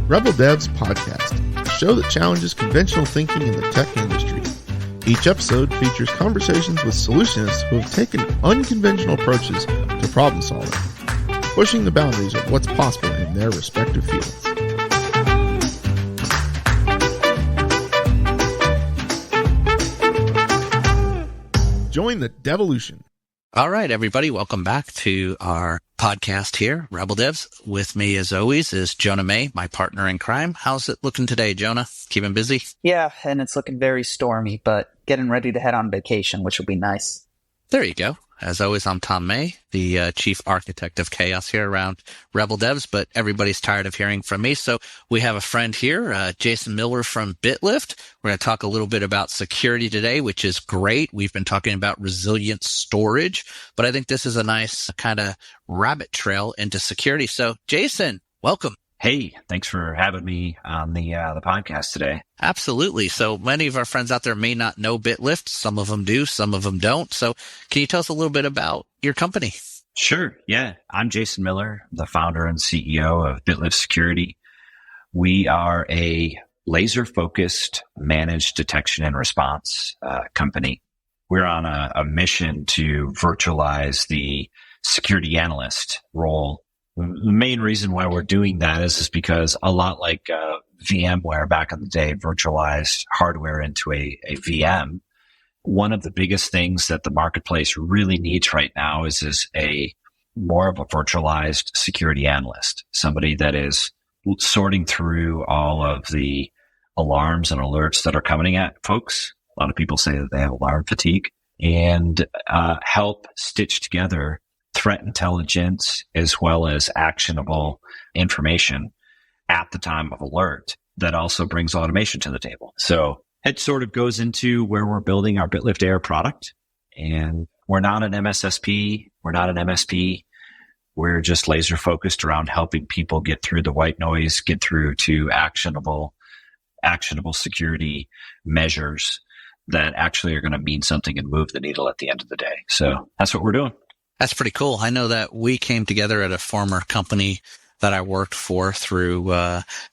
Rebel Devs Podcast, a show that challenges conventional thinking in the tech industry. Each episode features conversations with solutionists who have taken unconventional approaches to problem solving, pushing the boundaries of what's possible in their respective fields. Join the devolution. All right, everybody, welcome back to our podcast here, Rebel Devs. With me, as always, is Jonah May, my partner in crime. How's it looking today, Jonah? Keeping busy? Yeah, and it's looking very stormy, but getting ready to head on vacation, which will be nice. There you go. As always, I'm Tom May, the chief architect of chaos here around Rebel Devs, but everybody's tired of hearing from me. So we have a friend here, Jason Miller from BitLift. We're going to talk a little bit about security today, which is great. We've been talking about resilient storage, but I think this is a nice kind of rabbit trail into security. So Jason, welcome. Hey, thanks for having me on the podcast today. Absolutely. So many of our friends out there may not know BitLift. Some of them do, some of them don't. So can you tell us a little bit about your company? Sure. Yeah. I'm Jason Miller, the founder and CEO of BitLift Security. We are a laser-focused managed detection and response company. We're on a mission to virtualize the security analyst role. The main reason why we're doing that is because a lot like VMware back in the day virtualized hardware into a VM. One of the biggest things that the marketplace really needs right now is a more of a virtualized security analyst, somebody that is sorting through all of the alarms and alerts that are coming at folks. A lot of people say that they have alarm fatigue, and help stitch together threat intelligence as well as actionable information at the time of alert that also brings automation to the table. So it sort of goes into where we're building our BitLift Air product. And we're not an MSSP. We're not an MSP. We're just laser focused around helping people get through the white noise, get through to actionable security measures that actually are going to mean something and move the needle at the end of the day. So that's what we're doing. That's pretty cool. I know that we came together at a former company that I worked for through,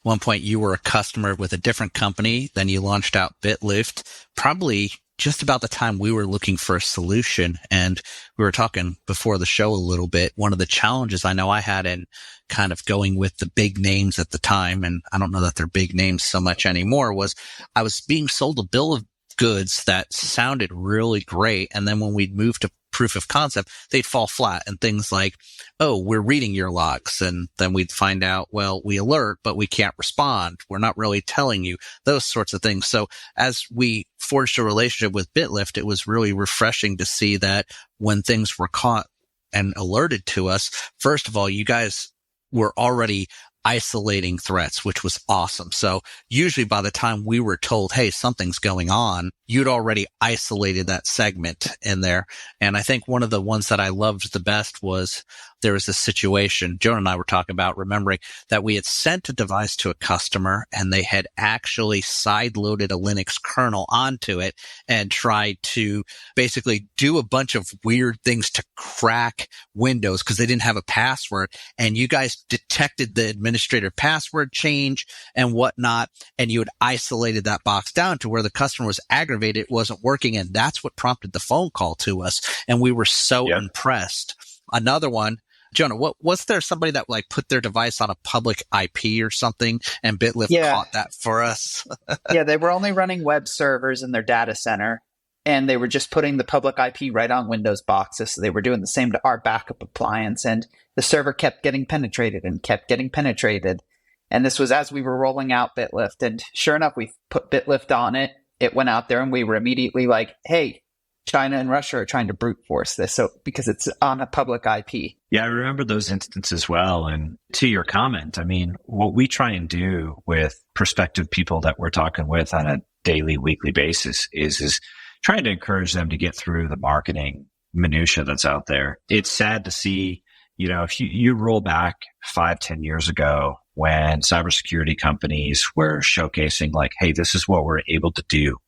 one point you were a customer with a different company. Then you launched out BitLift, probably just about the time we were looking for a solution. And we were talking before the show a little bit. One of the challenges I know I had in kind of going with the big names at the time, and I don't know that they're big names so much anymore, was I was being sold a bill of goods that sounded really great. And then when we'd move to proof of concept, they'd fall flat, and things like, oh, we're reading your logs. And then we'd find out, well, we alert, but we can't respond. We're not really telling you, those sorts of things. So as we forged a relationship with BitLift, it was really refreshing to see that when things were caught and alerted to us, first of all, you guys were already isolating threats, which was awesome. So usually by the time we were told, hey, something's going on, you'd already isolated that segment in there. And I think one of the ones that I loved the best was there was a situation Jonah and I were talking about, remembering that we had sent a device to a customer and they had actually side-loaded a Linux kernel onto it and tried to basically do a bunch of weird things to crack Windows because they didn't have a password. And you guys detected the administrator password change and whatnot, and you had isolated that box down to where the customer was aggravated, it wasn't working, and that's what prompted the phone call to us. And we were so impressed. Another one, Jonah, was there somebody that like put their device on a public IP or something, and BitLift caught that for us? Yeah, they were only running web servers in their data center, and they were just putting the public IP right on Windows boxes. So they were doing the same to our backup appliance, and the server kept getting penetrated and kept getting penetrated. And this was as we were rolling out BitLift. And sure enough, we put BitLift on it. It went out there, and we were immediately like, hey, China and Russia are trying to brute force this, so because it's on a public IP. Yeah, I remember those instances well. And to your comment, I mean, what we try and do with prospective people that we're talking with on a daily, weekly basis is trying to encourage them to get through the marketing minutia that's out there. It's sad to see, you know, if you roll back 5-10 years ago when cybersecurity companies were showcasing like, hey, this is what we're able to do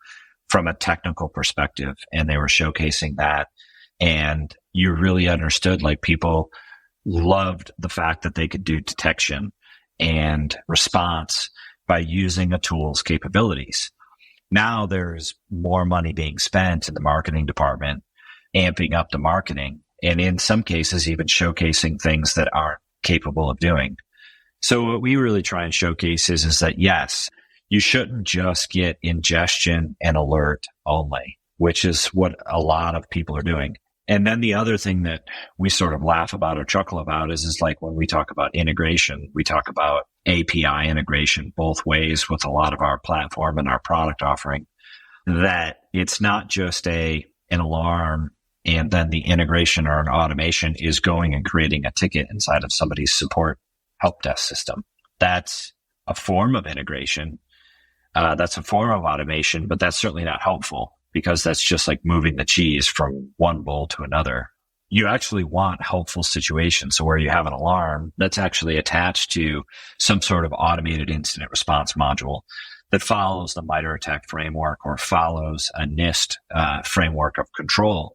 from a technical perspective. And they were showcasing that. And you really understood, like, people loved the fact that they could do detection and response by using a tool's capabilities. Now there's more money being spent in the marketing department, amping up the marketing, and in some cases, even showcasing things that aren't capable of doing. So what we really try and showcase is that, yes, you shouldn't just get ingestion and alert only, which is what a lot of people are doing. And then the other thing that we sort of laugh about or chuckle about is like when we talk about integration, we talk about API integration both ways with a lot of our platform and our product offering, that it's not just an alarm and then the integration or an automation is going and creating a ticket inside of somebody's support help desk system. That's a form of integration. That's a form of automation, but that's certainly not helpful because that's just like moving the cheese from one bowl to another. You actually want helpful situations. So where you have an alarm that's actually attached to some sort of automated incident response module that follows the MITRE ATT&CK framework or follows a NIST framework of control,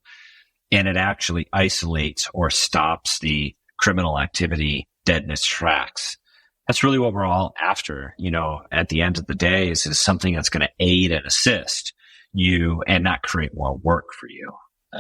and it actually isolates or stops the criminal activity dead in its tracks. That's really what we're all after, at the end of the day is something that's going to aid and assist you and not create more work for you.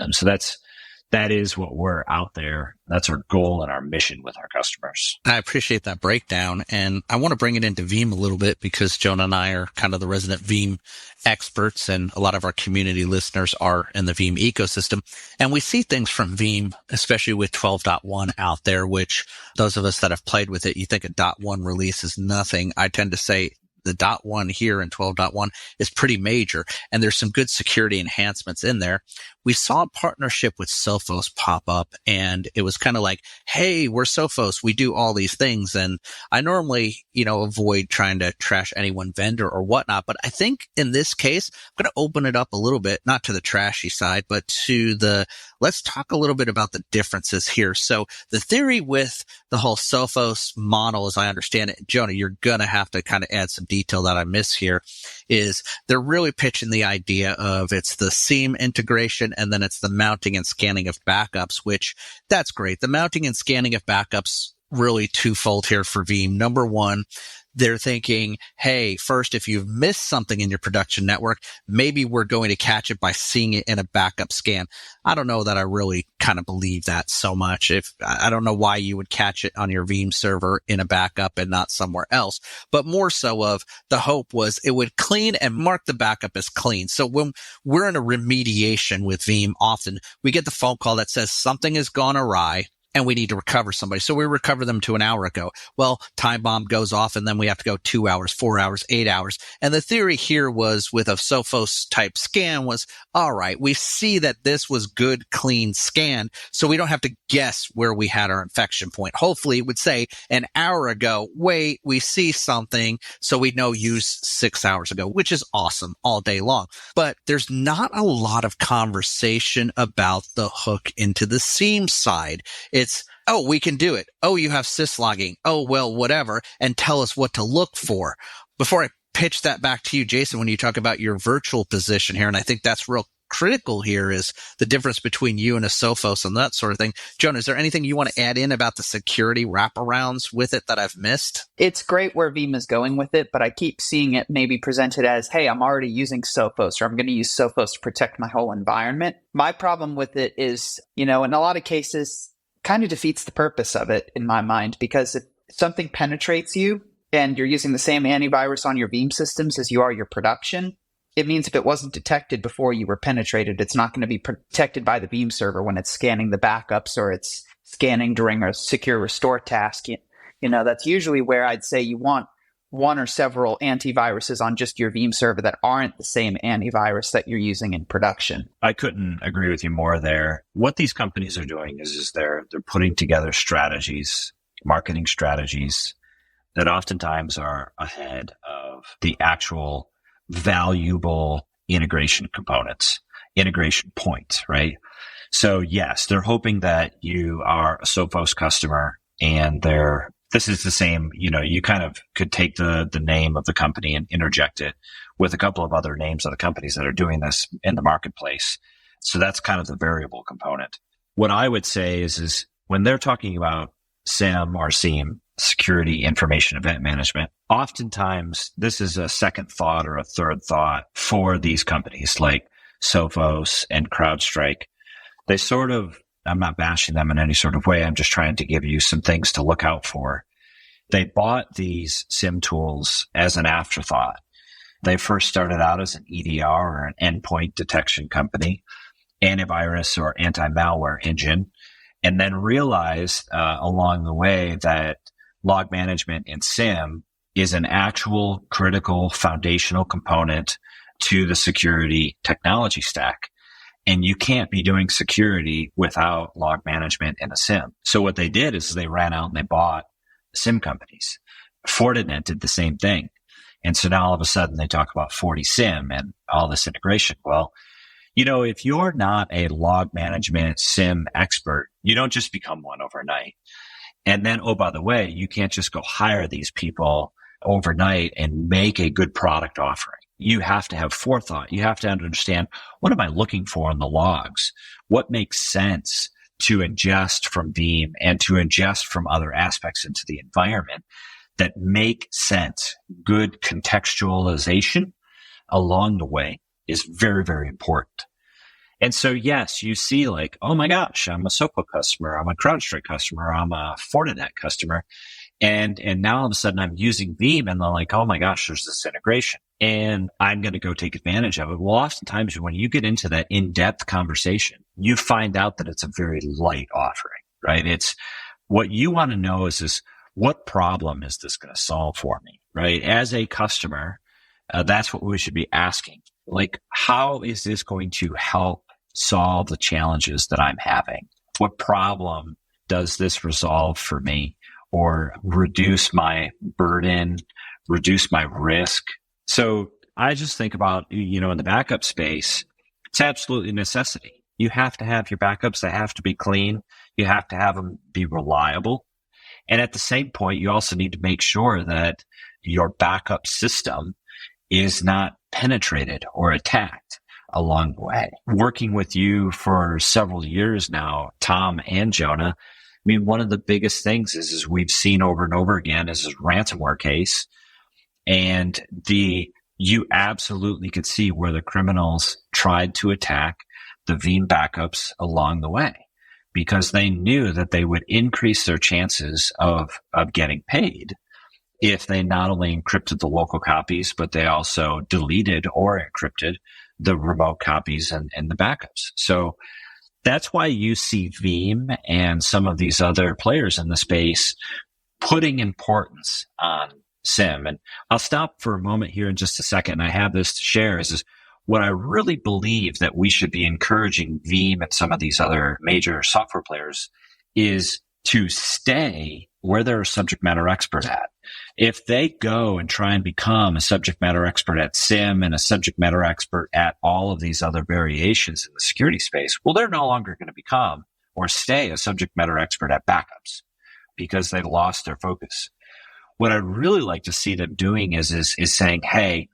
So that is what we're out there. That's our goal and our mission with our customers. I appreciate that breakdown. And I want to bring it into Veeam a little bit because Jonah and I are kind of the resident Veeam experts, and a lot of our community listeners are in the Veeam ecosystem. And we see things from Veeam, especially with 12.1 out there, which those of us that have played with it, you think a .1 release is nothing. I tend to say the .1 here in 12.1 is pretty major, and there's some good security enhancements in there. We saw a partnership with Sophos pop up, and it was kind of like, hey, we're Sophos. We do all these things. And I normally, avoid trying to trash any one vendor or whatnot. But I think in this case, I'm going to open it up a little bit, not to the trashy side, but to let's talk a little bit about the differences here. So the theory with the whole Sophos model, as I understand it, Jonah, you're going to have to kind of add some detail that I miss here, is they're really pitching the idea of it's the SIEM integration and then it's the mounting and scanning of backups, which that's great. The mounting and scanning of backups really twofold here for Veeam. Number one, they're thinking, hey, first, if you've missed something in your production network, maybe we're going to catch it by seeing it in a backup scan. I don't know that I really kind of believe that so much. I don't know why you would catch it on your Veeam server in a backup and not somewhere else, but more so of the hope was it would clean and mark the backup as clean. So when we're in a remediation with Veeam, often we get the phone call that says something has gone awry and we need to recover somebody. So we recover them to an hour ago. Well, time bomb goes off and then we have to go 2 hours, 4 hours, 8 hours. And the theory here was with a Sophos type scan was, all right, we see that this was good, clean scan. So we don't have to guess where we had our infection point. Hopefully it would say an hour ago, wait, we see something. So we know use 6 hours ago, which is awesome all day long. But there's not a lot of conversation about the hook into the SIEM side. It's, oh, we can do it. Oh, you have syslogging. Oh, well, whatever. And tell us what to look for. Before I pitch that back to you, Jason, when you talk about your virtual position here, and I think that's real critical here is the difference between you and a Sophos and that sort of thing. Jonah, is there anything you want to add in about the security wraparounds with it that I've missed? It's great where Veeam is going with it, but I keep seeing it maybe presented as, hey, I'm already using Sophos, or I'm going to use Sophos to protect my whole environment. My problem with it is, in a lot of cases, kind of defeats the purpose of it in my mind, because if something penetrates you and you're using the same antivirus on your Veeam systems as you are your production, it means if it wasn't detected before you were penetrated, it's not going to be protected by the Veeam server when it's scanning the backups or it's scanning during a secure restore task. That's usually where I'd say you want one or several antiviruses on just your Veeam server that aren't the same antivirus that you're using in production. I couldn't agree with you more there. What these companies are doing is they're putting together strategies, marketing strategies that oftentimes are ahead of the actual valuable integration components, integration points, right? So yes, they're hoping that you are a Sophos customer and this is the same, you kind of could take the name of the company and interject it with a couple of other names of the companies that are doing this in the marketplace. So that's kind of the variable component. What I would say is when they're talking about SIEM or SIEM, security information event management. Oftentimes, this is a second thought or a third thought for these companies like Sophos and CrowdStrike. They sort of, I'm not bashing them in any sort of way. I'm just trying to give you some things to look out for. They bought these SIM tools as an afterthought. They first started out as an EDR or an endpoint detection company, antivirus or anti-malware engine, and then realized along the way that log management in SIM is an actual critical foundational component to the security technology stack. And you can't be doing security without log management in a SIM. So what they did is they ran out and they bought SIM companies. Fortinet did the same thing. And so now all of a sudden they talk about FortiSIM and all this integration. Well, if you're not a log management SIM expert, you don't just become one overnight. And then, oh, by the way, you can't just go hire these people overnight and make a good product offering. You have to have forethought. You have to understand, what am I looking for in the logs? What makes sense to ingest from Veeam and to ingest from other aspects into the environment that make sense? Good contextualization along the way is very, very important. And so, yes, you see like, oh my gosh, I'm a Sopo customer, I'm a CrowdStrike customer, I'm a Fortinet customer. And now all of a sudden I'm using Veeam and they're like, oh my gosh, there's this integration and I'm going to go take advantage of it. Well, oftentimes when you get into that in-depth conversation, you find out that it's a very light offering, right? It's what you want to know is what problem is this going to solve for me, right? As a customer, that's what we should be asking. Like, how is this going to help solve the challenges that I'm having? What problem does this resolve for me or reduce my burden, reduce my risk? So I just think about, in the backup space, it's absolutely a necessity. You have to have your backups. They have to be clean. You have to have them be reliable. And at the same point, you also need to make sure that your backup system is not penetrated or attacked along the way. Working with you for several years now, Tom and Jonah, I mean, one of the biggest things is we've seen over and over again is this ransomware case. And you absolutely could see where the criminals tried to attack the Veeam backups along the way because they knew that they would increase their chances of getting paid if they not only encrypted the local copies, but they also deleted or encrypted the remote copies and the backups. So that's why you see Veeam and some of these other players in the space putting importance on SIM. And I'll stop for a moment here in just a second. And I have this to share is what I really believe that we should be encouraging Veeam and some of these other major software players is to stay where they're a subject matter expert at. If they go and try and become a subject matter expert at SIM and a subject matter expert at all of these other variations in the security space, well, they're no longer going to become or stay a subject matter expert at backups because they lost their focus. What I'd really like to see them doing is saying, hey,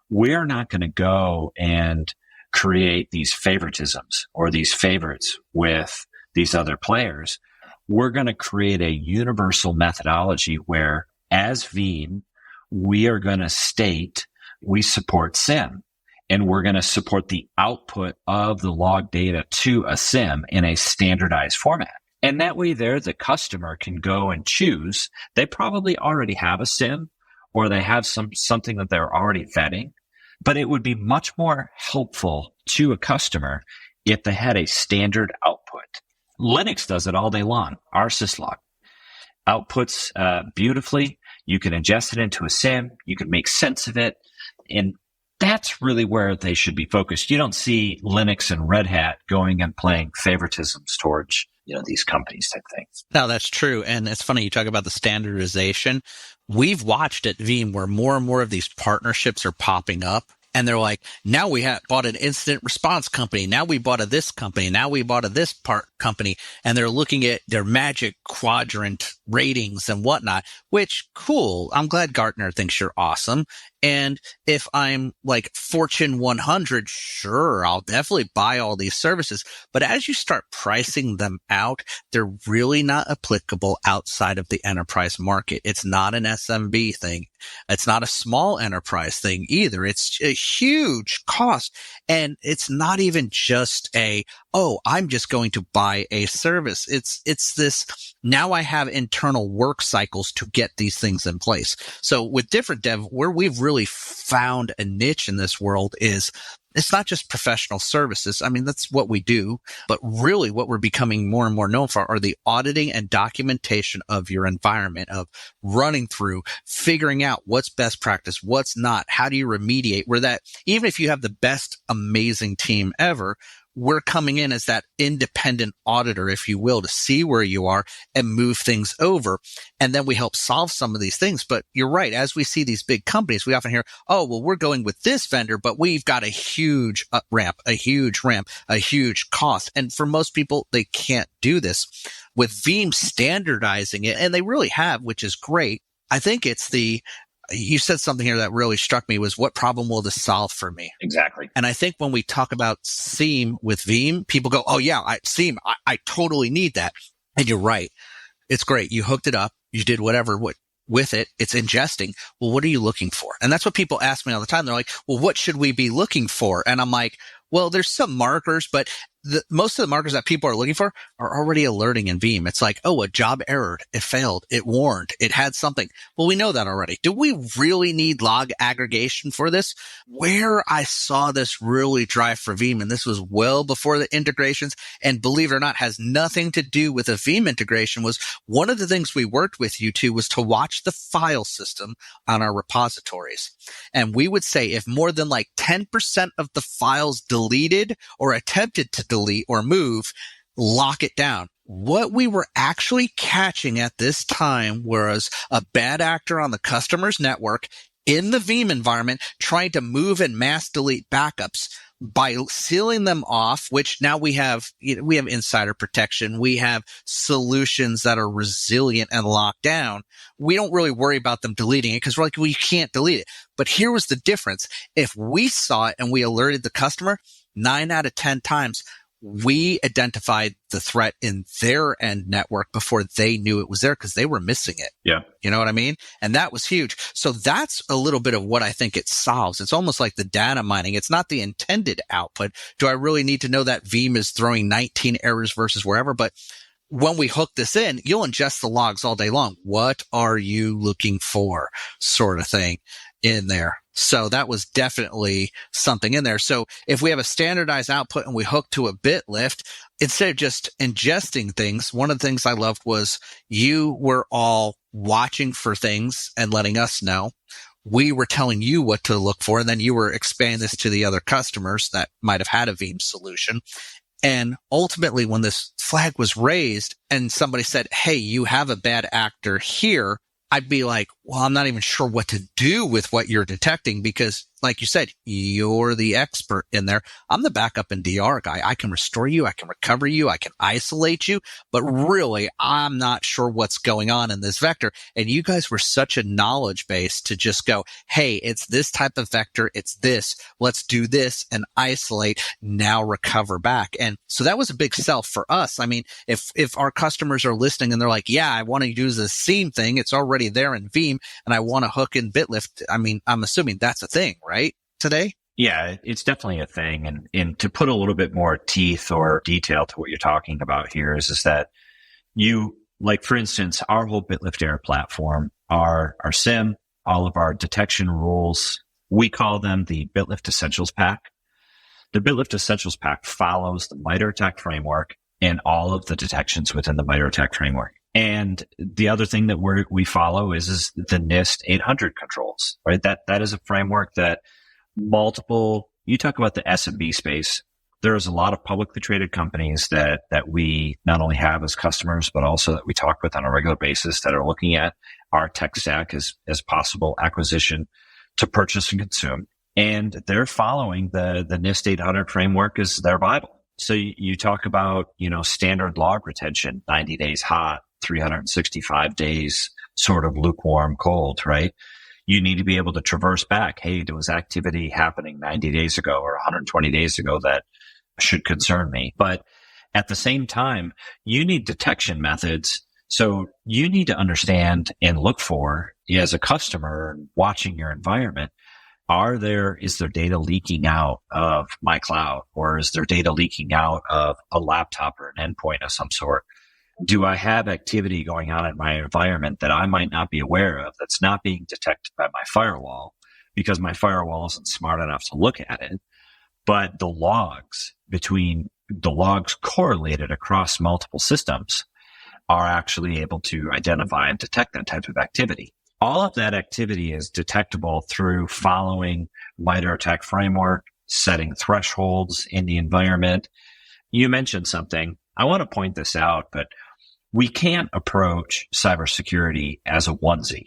we're not going to go and create these favoritisms or these favorites with these other players. We're going to create a universal methodology where, as Veeam, we are going to state we support SIM, and we're going to support the output of the log data to a SIM in a standardized format. And that way there, the customer can go and choose. They probably already have a SIM or they have something that they're already vetting, but it would be much more helpful to a customer if they had a standard output. Linux does it all day long. Our syslog outputs beautifully. You can ingest it into a SIM. You can make sense of it. And that's really where they should be focused. You don't see Linux and Red Hat going and playing favoritisms towards, these companies type things. No, that's true. And it's funny you talk about the standardization. We've watched at Veeam where more and more of these partnerships are popping up. And they're like, now we bought an incident response company. Now we bought this company. Now we bought this part company. And they're looking at their magic quadrant ratings and whatnot, which cool. I'm glad Gartner thinks you're awesome. And if I'm like Fortune 100, sure, I'll definitely buy all these services. But as you start pricing them out, they're really not applicable outside of the enterprise market. It's not an SMB thing. It's not a small enterprise thing either. It's a huge cost. And it's not even just I'm just going to buy a service. It's this, now I have internal work cycles to get these things in place. So with different dev, where we've really found a niche in this world is it's not just professional services. I mean, that's what we do, but really what we're becoming more and more known for are the auditing and documentation of your environment, of running through, figuring out what's best practice, what's not, how do you remediate, where that, even if you have the best, amazing team ever, we're coming in as that independent auditor, if you will, to see where you are and move things over. And then we help solve some of these things. But you're right. As we see these big companies, we often hear, oh, well, we're going with this vendor, but we've got a huge ramp, a huge cost. And for most people, they can't do this. With Veeam standardizing it, and they really have, which is great. I think it's you said something here that really struck me was, what problem will this solve for me? Exactly. And I think when we talk about SIEM with Veeam, people go, oh yeah, SIEM, I totally need that. And you're right. It's great. You hooked it up. You did whatever with it. It's ingesting. Well, what are you looking for? And that's what people ask me all the time. They're like, well, what should we be looking for? And I'm like, well, there's some markers, but most of the markers that people are looking for are already alerting in Veeam. It's like, oh, a job errored. It failed. It warned. It had something. Well, we know that already. Do we really need log aggregation for this? Where I saw this really drive for Veeam, and this was well before the integrations, and believe it or not, has nothing to do with a Veeam integration, was one of the things we worked with you to was to watch the file system on our repositories. And we would say if more than like 10% of the files deleted or attempted to delete or move, lock it down. What we were actually catching at this time was a bad actor on the customer's network in the Veeam environment trying to move and mass delete backups. By sealing them off, which now we have insider protection. We have solutions that are resilient and locked down. We don't really worry about them deleting it because we're like, well, you can't delete it. But here was the difference. If we saw it and we alerted the customer, 9 out of 10 times, we identified the threat in their end network before they knew it was there because they were missing it. Yeah. You know what I mean? And that was huge. So that's a little bit of what I think it solves. It's almost like the data mining. It's not the intended output. Do I really need to know that Veeam is throwing 19 errors versus wherever? But when we hook this in, you'll ingest the logs all day long. What are you looking for? Sort of thing in there. So that was definitely something in there. So if we have a standardized output and we hook to a bit lift, instead of just ingesting things, one of the things I loved was you were all watching for things and letting us know. We were telling you what to look for, and then you were expanding this to the other customers that might have had a Veeam solution. And ultimately, when this flag was raised and somebody said, hey, you have a bad actor here, I'd be like, well, I'm not even sure what to do with what you're detecting because, like you said, you're the expert in there. I'm the backup and DR guy. I can restore you. I can recover you. I can isolate you. But really, I'm not sure what's going on in this vector. And you guys were such a knowledge base to just go, hey, it's this type of vector. It's this. Let's do this and isolate, now recover back. And so that was a big sell for us. I mean, if our customers are listening and they're like, yeah, I want to use the SIEM thing. It's already there in Veeam and I want to hook in BitLift. I mean, I'm assuming that's a thing, right? Today? Yeah, it's definitely a thing. And to put a little bit more teeth or detail to what you're talking about here is that you, like, for instance, our whole BitLift Air platform, our SIM, all of our detection rules, we call them the BitLift Essentials Pack. The BitLift Essentials Pack follows the MITRE ATT&CK framework and all of the detections within the MITRE ATT&CK framework. And the other thing that we follow is the NIST 800 controls, right? That is a framework that you talk about the SMB space. There's a lot of publicly traded companies that we not only have as customers, but also that we talk with on a regular basis that are looking at our tech stack as possible acquisition to purchase and consume. And they're following the NIST 800 framework as their Bible. So you talk about, standard log retention, 90 days hot, 365 days sort of lukewarm cold, right? You need to be able to traverse back. Hey, there was activity happening 90 days ago or 120 days ago that should concern me. But at the same time, you need detection methods. So you need to understand and look for, as a customer watching your environment, is there data leaking out of my cloud, or is there data leaking out of a laptop or an endpoint of some sort? Do I have activity going on in my environment that I might not be aware of that's not being detected by my firewall because my firewall isn't smart enough to look at it? But the logs correlated across multiple systems are actually able to identify and detect that type of activity. All of that activity is detectable through following MITRE ATT&CK framework, setting thresholds in the environment. You mentioned something. I want to point this out, but we can't approach cybersecurity as a onesie.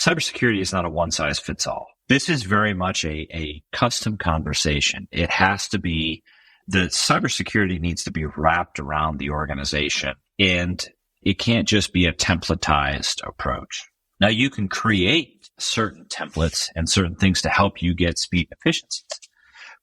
Cybersecurity is not a one-size-fits-all. This is very much a custom conversation. It has to be, the cybersecurity needs to be wrapped around the organization, and it can't just be a templatized approach. Now, you can create certain templates and certain things to help you get speed and efficiency,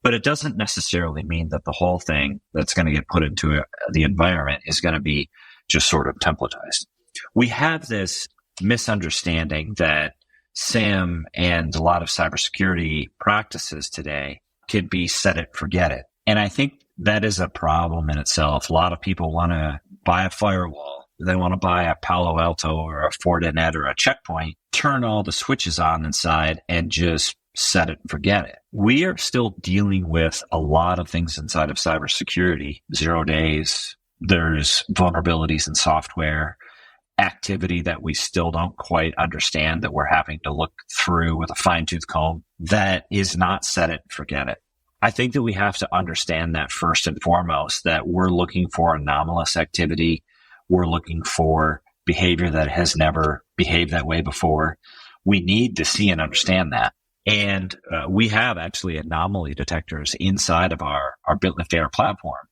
but it doesn't necessarily mean that the whole thing that's going to get put into the environment is going to be just sort of templatized. We have this misunderstanding that SIEM and a lot of cybersecurity practices today can be set it, forget it. And I think that is a problem in itself. A lot of people want to buy a firewall. They want to buy a Palo Alto or a Fortinet or a Checkpoint, turn all the switches on inside and just set it and forget it. We are still dealing with a lot of things inside of cybersecurity. 0 days, there's vulnerabilities in software, activity that we still don't quite understand that we're having to look through with a fine-tooth comb that is not set it and forget it. I think that we have to understand that first and foremost, that we're looking for anomalous activity. We're looking for behavior that has never behaved that way before. We need to see and understand that. And we have actually anomaly detectors inside of our BitLift Air platform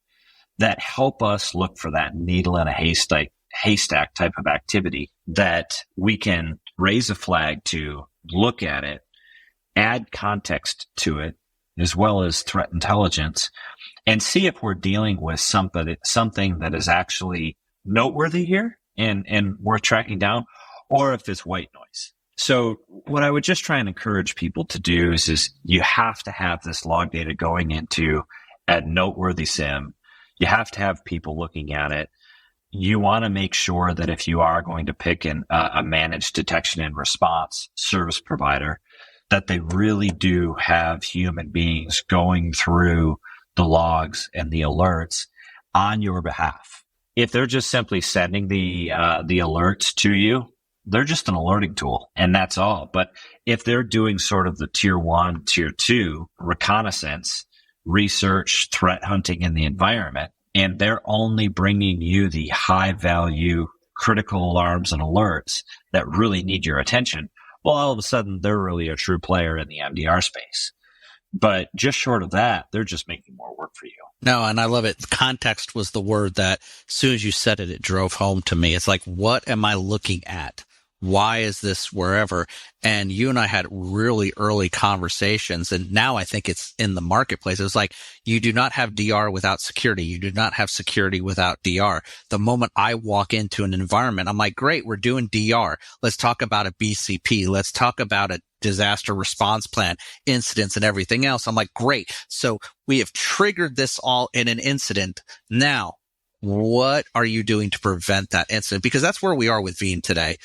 that help us look for that needle in a haystack type of activity that we can raise a flag to, look at it, add context to it, as well as threat intelligence, and see if we're dealing with something that is actually noteworthy here and worth tracking down, or if it's white noise. So what I would just try and encourage people to do is you have to have this log data going into a noteworthy SIEM. You have to have people looking at it. You want to make sure that if you are going to pick a managed detection and response service provider, that they really do have human beings going through the logs and the alerts on your behalf. If they're just simply sending the alerts to you, they're just an alerting tool, and that's all. But if they're doing sort of the tier 1, tier 2 reconnaissance, research, threat hunting in the environment, and they're only bringing you the high value critical alarms and alerts that really need your attention, well, all of a sudden they're really a true player in the MDR space. But just short of that, they're just making more work for you. No, and I love it. Context was the word that as soon as you said it, it drove home to me. It's like, what am I looking at? Why is this wherever? And you and I had really early conversations, and now I think it's in the marketplace. It's like, you do not have DR without security. You do not have security without DR. The moment I walk into an environment, I'm like, great, we're doing DR. Let's talk about a BCP. Let's talk about a disaster response plan, incidents, and everything else. I'm like, great. So we have triggered this all in an incident. Now, what are you doing to prevent that incident? Because that's where we are with Veeam today.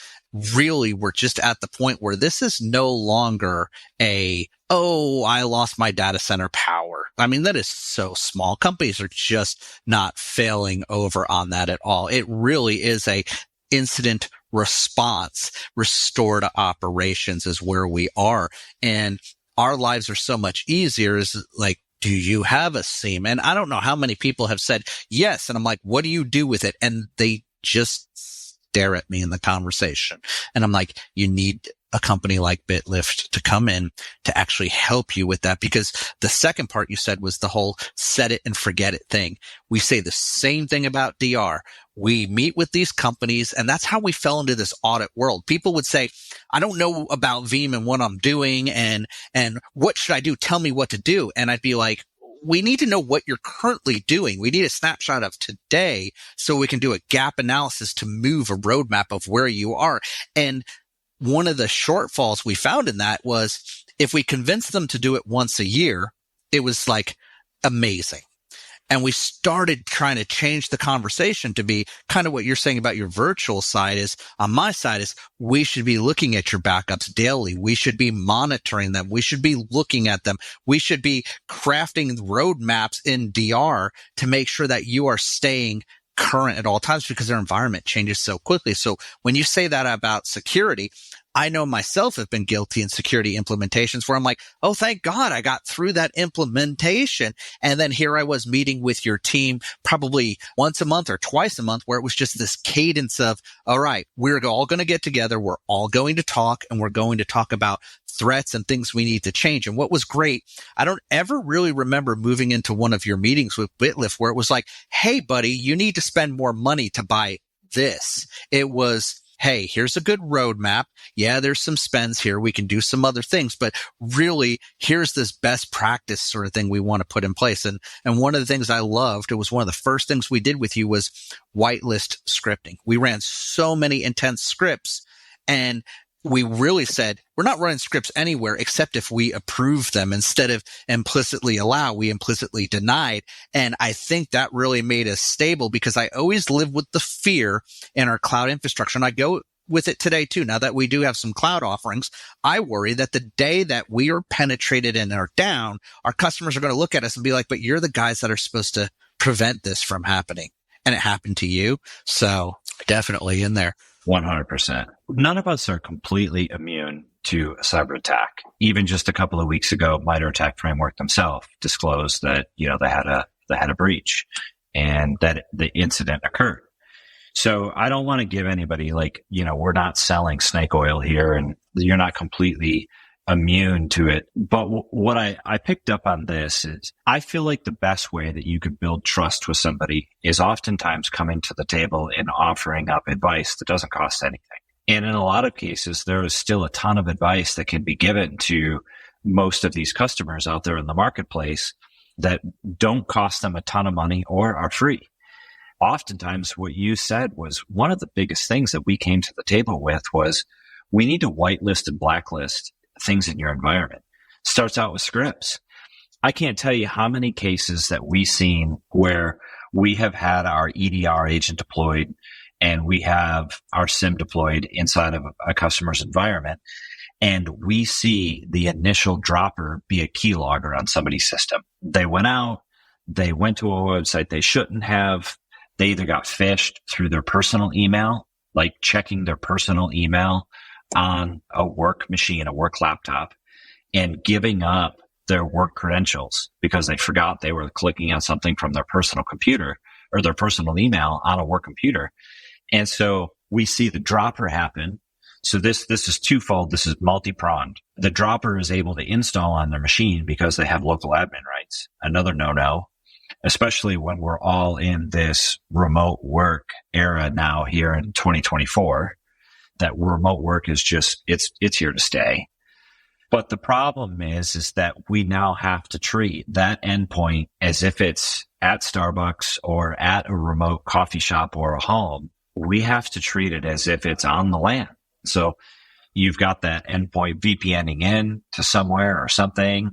Really, we're just at the point where this is no longer I lost my data center power. I mean, that is so small. Companies are just not failing over on that at all. It really is a incident response, restore to operations is where we are. And our lives are so much easier. Is like, do you have a SIEM? And I don't know how many people have said yes. And I'm like, what do you do with it? And they just stare at me in the conversation. And I'm like, you need a company like BitLift to come in to actually help you with that. Because the second part you said was the whole set it and forget it thing. We say the same thing about DR. We meet with these companies, and that's how we fell into this audit world. People would say, I don't know about Veeam and what I'm doing, and what should I do? Tell me what to do. And I'd be like, we need to know what you're currently doing. We need a snapshot of today so we can do a gap analysis to move a roadmap of where you are. And one of the shortfalls we found in that was if we convinced them to do it once a year, it was like amazing. And we started trying to change the conversation to be kind of what you're saying about your virtual side is, on my side is, we should be looking at your backups daily. We should be monitoring them. We should be looking at them. We should be crafting roadmaps in DR to make sure that you are staying current at all times because their environment changes so quickly. So when you say that about security, I know myself have been guilty in security implementations where I'm like, oh, thank God I got through that implementation. And then here I was meeting with your team probably once a month or twice a month where it was just this cadence of, all right, we're all going to get together. We're all going to talk, and we're going to talk about threats and things we need to change. And what was great, I don't ever really remember moving into one of your meetings with BitLift where it was like, hey, buddy, you need to spend more money to buy this. It was, hey, here's a good roadmap. Yeah, there's some spends here. We can do some other things, but really, here's this best practice sort of thing we want to put in place. And one of the things I loved, it was one of the first things we did with you was whitelist scripting. We ran so many intense scripts, and we really said, we're not running scripts anywhere except if we approve them. Instead of implicitly allow, we implicitly denied. And I think that really made us stable because I always live with the fear in our cloud infrastructure. And I go with it today too. Now that we do have some cloud offerings, I worry that the day that we are penetrated and are down, our customers are going to look at us and be like, but you're the guys that are supposed to prevent this from happening. And it happened to you. So definitely in there. 100%. None of us are completely immune to a cyber attack. Even just a couple of weeks ago, MITRE ATT&CK Framework themselves disclosed that, they had a breach and that the incident occurred. So I don't want to give anybody we're not selling snake oil here and you're not completely immune to it. But what I picked up on this is I feel like the best way that you could build trust with somebody is oftentimes coming to the table and offering up advice that doesn't cost anything. And in a lot of cases, there is still a ton of advice that can be given to most of these customers out there in the marketplace that don't cost them a ton of money or are free. Oftentimes what you said was one of the biggest things that we came to the table with was we need to whitelist and blacklist things in your environment. Starts out with scripts. I can't tell you how many cases that we've seen where we have had our EDR agent deployed and we have our SIM deployed inside of a customer's environment, and we see the initial dropper be a keylogger on somebody's system. They went out, they went to a website they shouldn't have. They either got phished through their personal email, like checking their personal email on a work machine, a work laptop, and giving up their work credentials because they forgot they were clicking on something from their personal computer or their personal email on a work computer. And so we see the dropper happen. So this is twofold. This is multi-pronged. The dropper is able to install on their machine because they have local admin rights. Another no-no, especially when we're all in this remote work era now here in 2024. That remote work is just, it's here to stay. But the problem is that we now have to treat that endpoint as if it's at Starbucks or at a remote coffee shop or a home. We have to treat it as if it's on the LAN. So you've got that endpoint VPNing in to somewhere or something.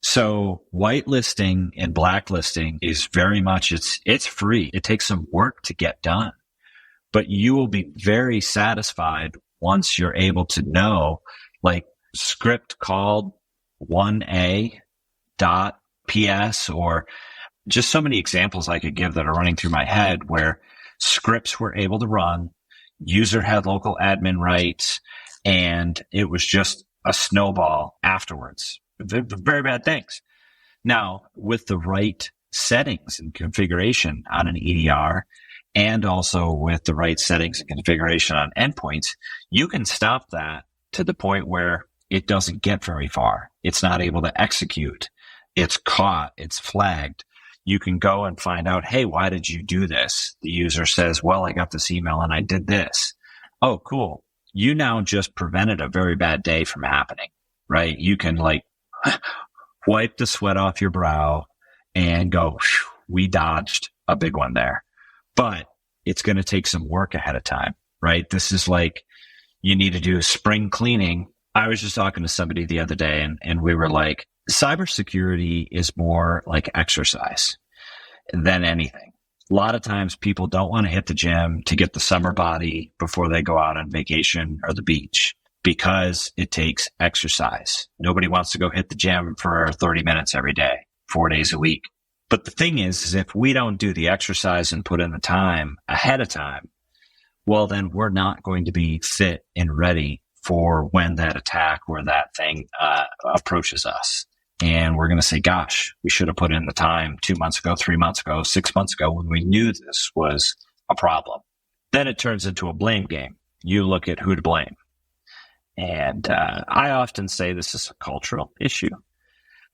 So whitelisting and blacklisting is very much, it's free. It takes some work to get done. But you will be very satisfied once you're able to know, like script called 1a.ps, or just so many examples I could give that are running through my head where scripts were able to run, user had local admin rights, and it was just a snowball afterwards. Very bad things. Now, with the right settings and configuration on an EDR, and also with the right settings and configuration on endpoints, you can stop that to the point where it doesn't get very far. It's not able to execute. It's caught. It's flagged. You can go and find out, hey, why did you do this? The user says, well, I got this email and I did this. Oh, cool. You now just prevented a very bad day from happening, right? You can wipe the sweat off your brow and go, we dodged a big one there. But it's going to take some work ahead of time, right? This is like you need to do spring cleaning. I was just talking to somebody the other day and we were like, cybersecurity is more like exercise than anything. A lot of times people don't want to hit the gym to get the summer body before they go out on vacation or the beach because it takes exercise. Nobody wants to go hit the gym for 30 minutes every day, 4 days a week. But the thing is if we don't do the exercise and put in the time ahead of time, well, then we're not going to be fit and ready for when that attack or that thing approaches us. And we're going to say, gosh, we should have put in the time 2 months ago, 3 months ago, 6 months ago when we knew this was a problem. Then it turns into a blame game. You look at who to blame. And I often say this is a cultural issue.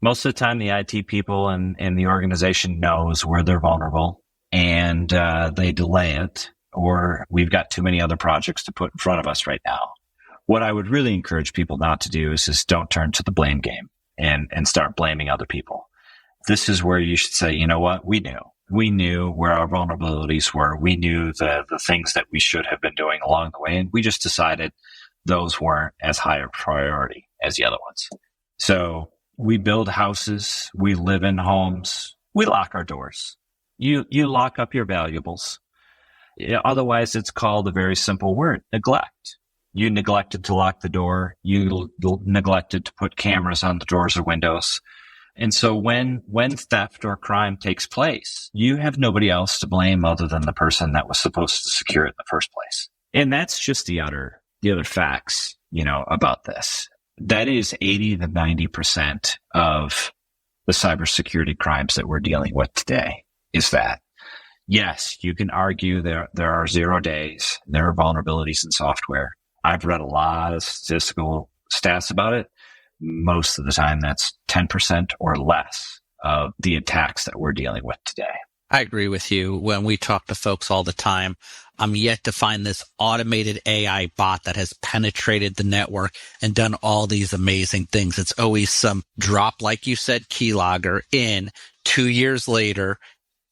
Most of the time, the IT people and the organization knows where they're vulnerable and they delay it, or we've got too many other projects to put in front of us right now. What I would really encourage people not to do is just don't turn to the blame game and start blaming other people. This is where you should say, you know what? We knew where our vulnerabilities were. We knew the things that we should have been doing along the way. And we just decided those weren't as high a priority as the other ones. So we build houses. We live in homes. We lock our doors. You lock up your valuables. Otherwise, it's called a very simple word, neglect. You neglected to lock the door. You neglected to put cameras on the doors or windows. And so when theft or crime takes place, you have nobody else to blame other than the person that was supposed to secure it in the first place. And that's just the other facts, about this. That is 80 to 90% of the cybersecurity crimes that we're dealing with today is that. Yes, you can argue there are 0 days. There are vulnerabilities in software. I've read a lot of statistical stats about it. Most of the time, that's 10% or less of the attacks that we're dealing with today. I agree with you. When we talk to folks all the time, I'm yet to find this automated AI bot that has penetrated the network and done all these amazing things. It's always some drop, like you said, keylogger in. 2 years later,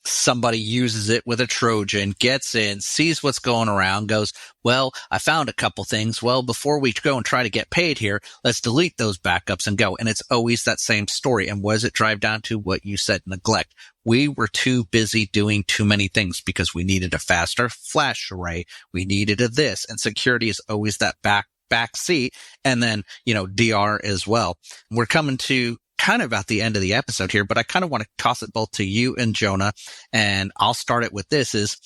somebody uses it with a Trojan, gets in, sees what's going around, goes, well, I found a couple things. Well, before we go and try to get paid here, let's delete those backups and go. And it's always that same story. And what does it drive down to? What you said, neglect. We were too busy doing too many things because we needed a faster flash array. We needed a this. And security is always that back seat. And then, DR as well. We're coming to kind of at the end of the episode here, but I kind of want to toss it both to you and Jonah. And I'll start it with this is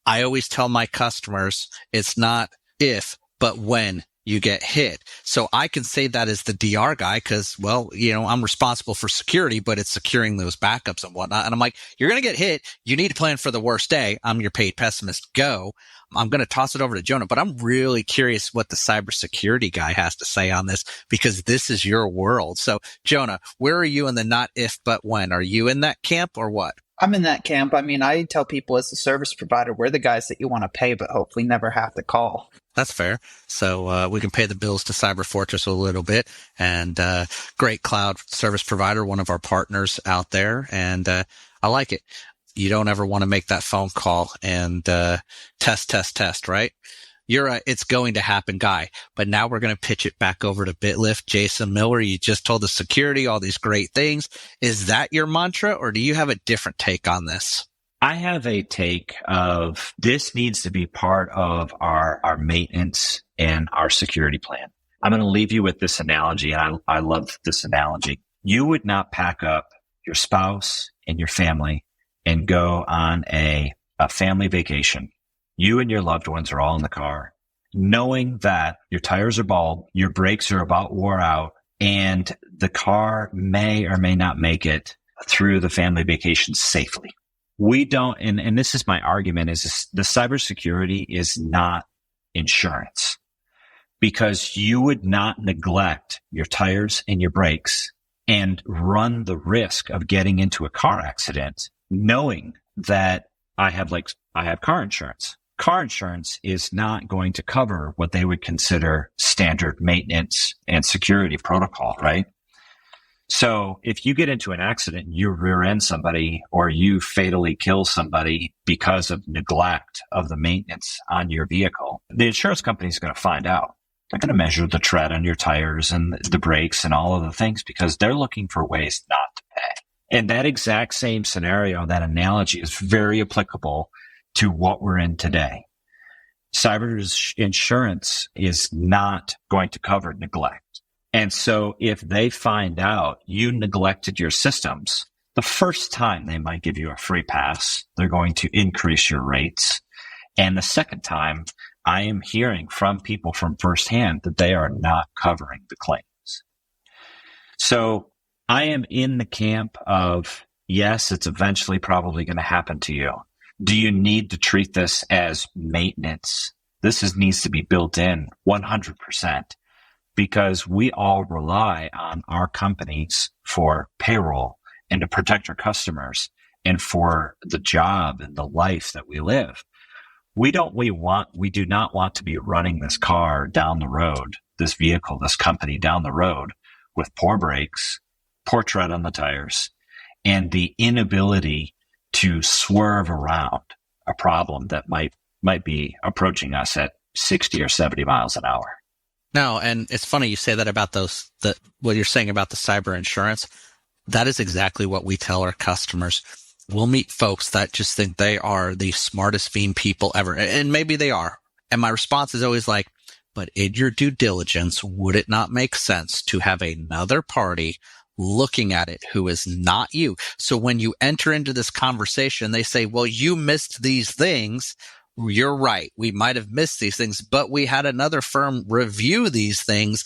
I always tell my customers, it's not if, but when you get hit. So I can say that as the DR guy because, well, I'm responsible for security, but it's securing those backups and whatnot. And I'm like, you're going to get hit. You need to plan for the worst day. I'm your paid pessimist. Go. I'm going to toss it over to Jonah, but I'm really curious what the cybersecurity guy has to say on this because this is your world. So Jonah, where are you in the not if, but when? Are you in that camp or what? I'm in that camp. I mean, I tell people as a service provider, we're the guys that you want to pay, but hopefully never have to call. That's fair. So we can pay the bills to Cyber Fortress a little bit. And great cloud service provider, one of our partners out there. And I like it. You don't ever want to make that phone call and test, right? You're a it's going to happen guy. But now we're going to pitch it back over to BitLift. Jason Miller, you just told us security, all these great things. Is that your mantra or do you have a different take on this? I have a take of this needs to be part of our maintenance and our security plan. I'm going to leave you with this analogy, and I love this analogy. You would not pack up your spouse and your family and go on a family vacation. You and your loved ones are all in the car, knowing that your tires are bald, your brakes are about wore out, and the car may or may not make it through the family vacation safely. We don't, and this is my argument, is the cybersecurity is not insurance. because you would not neglect your tires and your brakes and run the risk of getting into a car accident knowing that I have car insurance. Car insurance is not going to cover what they would consider standard maintenance and security protocol, right? So if you get into an accident, you rear end somebody or you fatally kill somebody because of neglect of the maintenance on your vehicle, the insurance company is going to find out. They're going to measure the tread on your tires and the brakes and all of the things because they're looking for ways not to pay. And that exact same scenario, that analogy is very applicable to what we're in today. Cyber insurance is not going to cover neglect. And so if they find out you neglected your systems, the first time they might give you a free pass, they're going to increase your rates. And the second time, I am hearing from people from firsthand that they are not covering the claims. So I am in the camp of, yes, it's eventually probably going to happen to you. Do you need to treat this as maintenance? This needs to be built in 100%. Because we all rely on our companies for payroll and to protect our customers and for the job and the life that we live. We do not want to be running this car down the road, this vehicle, this company down the road with poor brakes, poor tread on the tires, and the inability to swerve around a problem that might be approaching us at 60 or 70 miles an hour. No, and it's funny you say that about what you're saying about the cyber insurance. That is exactly what we tell our customers. We'll meet folks that just think they are the smartest Veeam people ever, and maybe they are. And my response is always like, but in your due diligence, would it not make sense to have another party looking at it who is not you? So when you enter into this conversation, they say, well, you missed these things. You're right. We might have missed these things, but we had another firm review these things.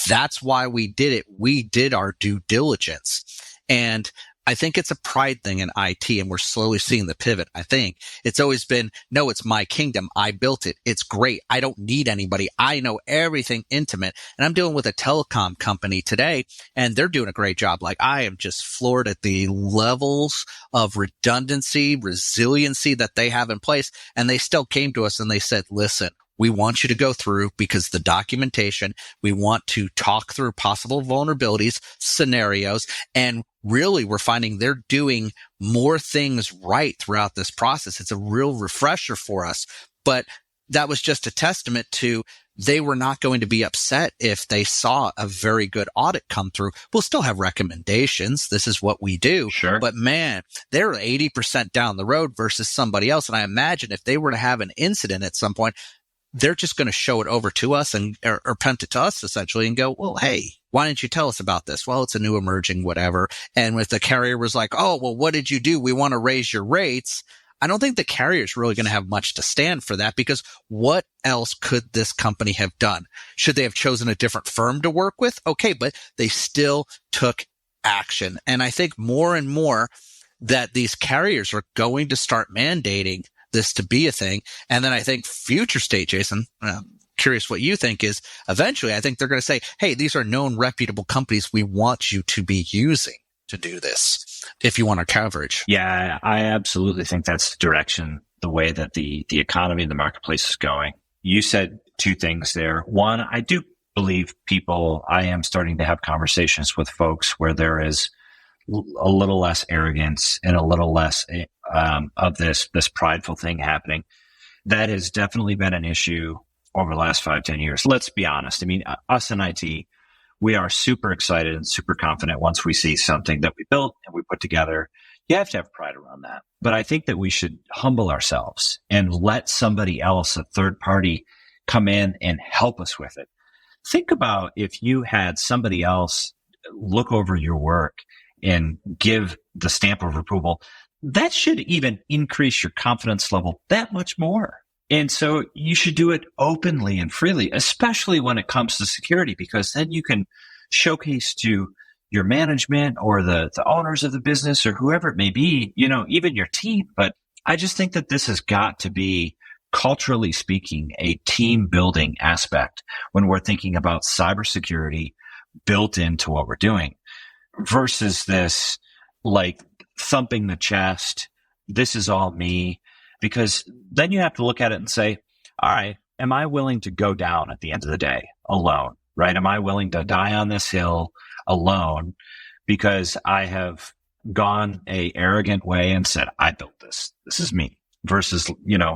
That's why we did it. We did our due diligence. And I think it's a pride thing in IT, and we're slowly seeing the pivot. I think it's always been, no, it's my kingdom. I built it. It's great. I don't need anybody. I know everything intimate. And I'm dealing with a telecom company today, and they're doing a great job. Like, I am just floored at the levels of redundancy, resiliency that they have in place. And they still came to us and they said, listen, we want you to go through because the documentation, we want to talk through possible vulnerabilities, scenarios, and really we're finding they're doing more things right throughout this process. It's a real refresher for us. But that was just a testament to they were not going to be upset if they saw a very good audit come through. We'll still have recommendations. This is what we do. Sure. But man, they're 80% down the road versus somebody else. And I imagine if they were to have an incident at some point, they're just going to show it over to us or punt it to us essentially and go, well, hey, why didn't you tell us about this? Well, it's a new emerging whatever. And if the carrier was like, oh, well, what did you do? We want to raise your rates. I don't think the carrier is really going to have much to stand for that, because what else could this company have done? Should they have chosen a different firm to work with? Okay, but they still took action. And I think more and more that these carriers are going to start mandating this to be a thing. And then I think future state, Jason, curious what you think is eventually I think they're going to say, hey, these are known reputable companies we want you to be using to do this if you want our coverage. Yeah, I absolutely think that's the direction, the way that the economy and the marketplace is going. You said two things there. One, I do believe I am starting to have conversations with folks where there is a little less arrogance and a little less of this prideful thing happening. That has definitely been an issue over the last 5-10 years. Let's be honest. I mean, us in IT, we are super excited and super confident once we see something that we built and we put together. You have to have pride around that. But I think that we should humble ourselves and let somebody else, a third party, come in and help us with it. Think about if you had somebody else look over your work and give the stamp of approval. That should even increase your confidence level that much more. And so you should do it openly and freely, especially when it comes to security, because then you can showcase to your management or the owners of the business or whoever it may be, even your team. But I just think that this has got to be culturally speaking, a team building aspect when we're thinking about cybersecurity built into what we're doing versus this like thumping the chest. This is all me. Because then you have to look at it and say, all right, am I willing to go down at the end of the day alone, right? Am I willing to die on this hill alone because I have gone a arrogant way and said, I built this. This is me. Versus,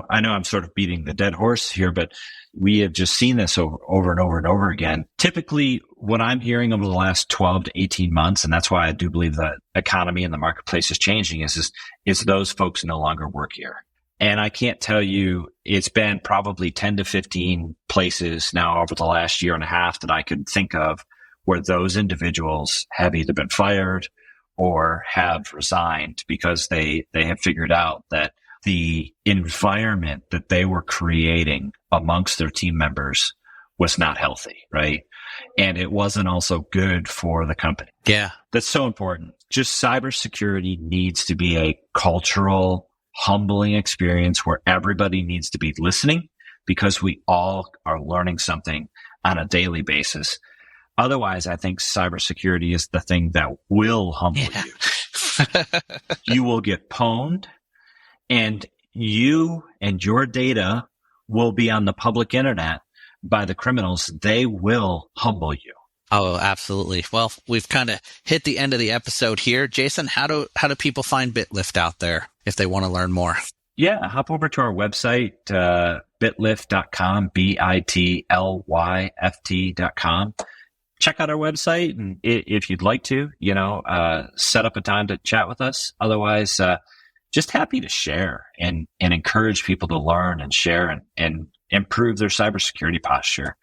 I know I'm sort of beating the dead horse here, but we have just seen this over and over and over again. Typically, what I'm hearing over the last 12 to 18 months, and that's why I do believe the economy and the marketplace is changing, is those folks no longer work here. And I can't tell you, it's been probably 10 to 15 places now over the last year and a half that I could think of where those individuals have either been fired or have resigned because they have figured out that the environment that they were creating amongst their team members was not healthy, right? And it wasn't also good for the company. Yeah. That's so important. Just cybersecurity needs to be a cultural, humbling experience where everybody needs to be listening because we all are learning something on a daily basis. Otherwise, I think cybersecurity is the thing that will humble you. You will get pwned, and you and your data will be on the public internet by the criminals. They will humble you. Oh, absolutely. Well, we've kind of hit the end of the episode here. Jason, how do people find BitLift out there if they want to learn more? Yeah, hop over to our website, bitlift.com, bitlyft.com. Check out our website, and if you'd like to, set up a time to chat with us. Otherwise, just happy to share and encourage people to learn and share and improve their cybersecurity posture.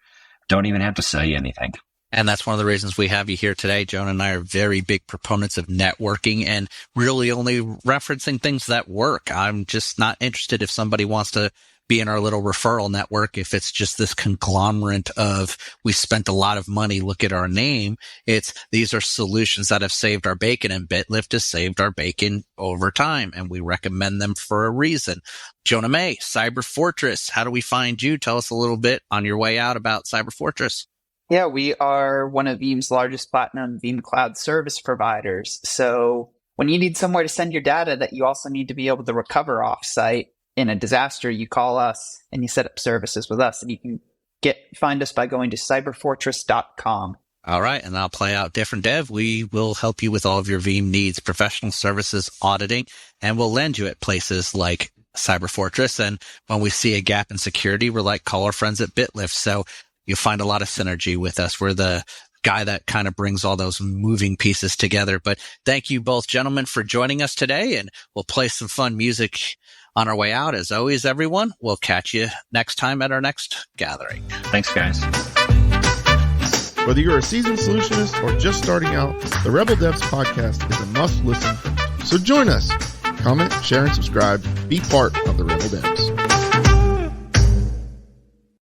Don't even have to sell you anything. And that's one of the reasons we have you here today. Jonah and I are very big proponents of networking and really only referencing things that work. I'm just not interested if somebody wants to be in our little referral network. If it's just this conglomerate of we spent a lot of money, look at our name. These are solutions that have saved our bacon, and BitLift has saved our bacon over time, and we recommend them for a reason. Jonah May, Cyber Fortress. How do we find you? Tell us a little bit on your way out about Cyber Fortress. Yeah, we are one of Veeam's largest platinum Veeam cloud service providers. So when you need somewhere to send your data that you also need to be able to recover offsite in a disaster, you call us and you set up services with us. And you can find us by going to cyberfortress.com. All right. And I'll play out different dev. We will help you with all of your Veeam needs, professional services, auditing, and we'll lend you at places like Cyber Fortress. And when we see a gap in security, we're like, call our friends at BitLift. So you'll find a lot of synergy with us. We're the guy that kind of brings all those moving pieces together. But thank you both, gentlemen, for joining us today. And we'll play some fun music on our way out. As always, everyone, we'll catch you next time at our next gathering. Thanks, guys. Whether you're a seasoned solutionist or just starting out, the Rebel Devs podcast is a must listen. So join us. Comment, share, and subscribe. Be part of the Rebel Devs.